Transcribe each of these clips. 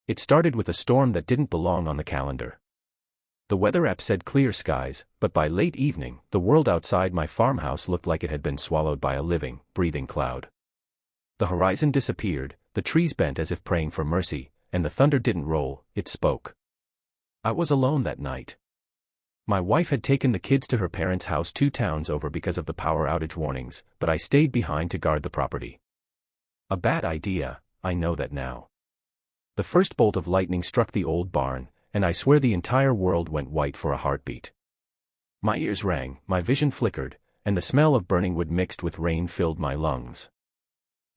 It started with a storm that didn't belong on the calendar. The weather app said clear skies, but by late evening, the world outside my farmhouse looked like it had been swallowed by a living, breathing cloud. The horizon disappeared, the trees bent as if praying for mercy, and the thunder didn't roll, it spoke. I was alone that night. My wife had taken the kids to her parents' house 2 towns over because of the power outage warnings, but I stayed behind to guard the property. A bad idea, I know that now. The first bolt of lightning struck the old barn, and I swear the entire world went white for a heartbeat. My ears rang, my vision flickered, and the smell of burning wood mixed with rain filled my lungs.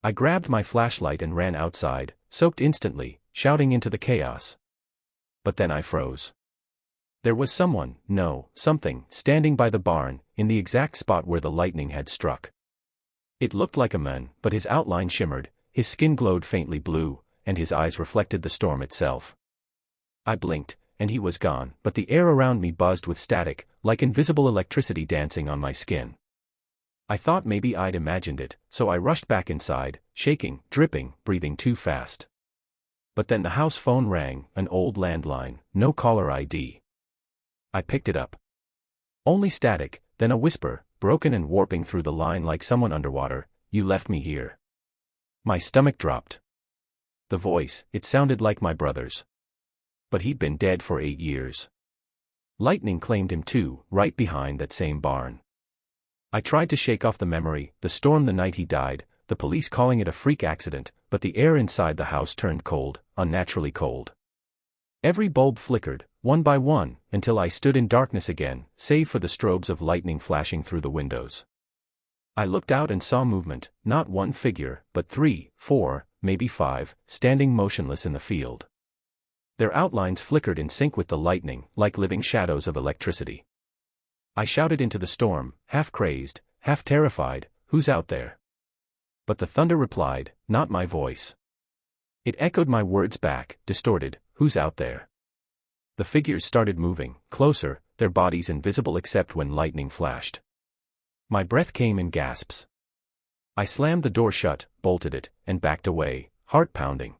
I grabbed my flashlight and ran outside, soaked instantly, shouting into the chaos. But then I froze. There was someone, no, something, standing by the barn, in the exact spot where the lightning had struck. It looked like a man, but his outline shimmered, his skin glowed faintly blue, and his eyes reflected the storm itself. I blinked, and he was gone, but the air around me buzzed with static, like invisible electricity dancing on my skin. I thought maybe I'd imagined it, so I rushed back inside, shaking, dripping, breathing too fast. But then the house phone rang, an old landline, no caller ID. I picked it up. Only static, then a whisper, broken and warping through the line like someone underwater, "You left me here." My stomach dropped. The voice, it sounded like my brother's. But he'd been dead for 8 years. Lightning claimed him too, right behind that same barn. I tried to shake off the memory, the storm the night he died, the police calling it a freak accident, but the air inside the house turned cold, unnaturally cold. Every bulb flickered, one by one, until I stood in darkness again, save for the strobes of lightning flashing through the windows. I looked out and saw movement, not one figure, but 3, 4, maybe 5, standing motionless in the field. Their outlines flickered in sync with the lightning, like living shadows of electricity. I shouted into the storm, half crazed, half terrified, "Who's out there?" But the thunder replied, not my voice. It echoed my words back, distorted, "Who's out there?" The figures started moving, closer, their bodies invisible except when lightning flashed. My breath came in gasps. I slammed the door shut, bolted it, and backed away, heart pounding.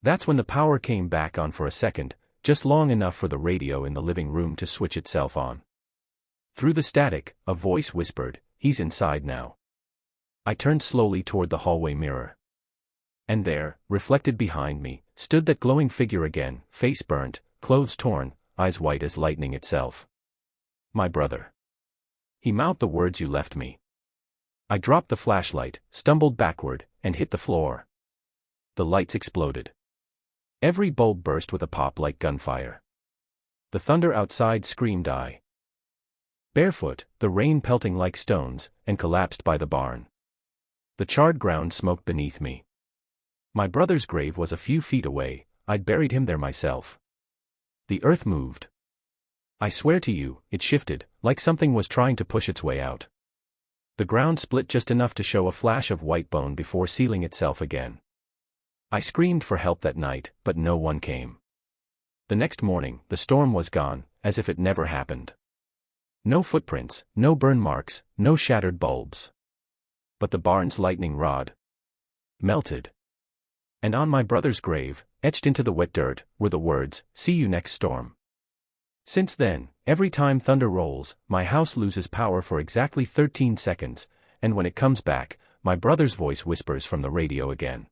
That's when the power came back on for a second, just long enough for the radio in the living room to switch itself on. Through the static, a voice whispered, "He's inside now." I turned slowly toward the hallway mirror. And there, reflected behind me, stood that glowing figure again, face burnt, clothes torn, eyes white as lightning itself. My brother. He mouthed the words, "You left me." I dropped the flashlight, stumbled backward, and hit the floor. The lights exploded. Every bulb burst with a pop like gunfire. The thunder outside screamed I. Barefoot, the rain pelting like stones, and collapsed by the barn. The charred ground smoked beneath me. My brother's grave was a few feet away, I'd buried him there myself. The earth moved. I swear to you, it shifted, like something was trying to push its way out. The ground split just enough to show a flash of white bone before sealing itself again. I screamed for help that night, but no one came. The next morning, the storm was gone, as if it never happened. No footprints, no burn marks, no shattered bulbs. But the barn's lightning rod melted. And on my brother's grave, etched into the wet dirt, were the words, "See you next storm." Since then, every time thunder rolls, my house loses power for exactly 13 seconds, and when it comes back, my brother's voice whispers from the radio again.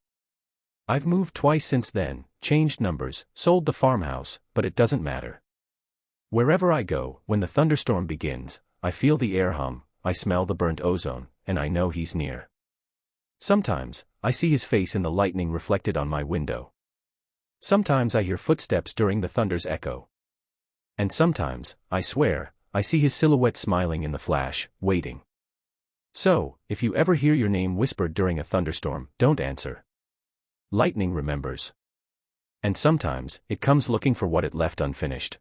I've moved twice since then, changed numbers, sold the farmhouse, but it doesn't matter. Wherever I go, when the thunderstorm begins, I feel the air hum, I smell the burnt ozone, and I know he's near. Sometimes, I see his face in the lightning reflected on my window. Sometimes I hear footsteps during the thunder's echo. And sometimes, I swear, I see his silhouette smiling in the flash, waiting. So, if you ever hear your name whispered during a thunderstorm, don't answer. Lightning remembers. And sometimes, it comes looking for what it left unfinished.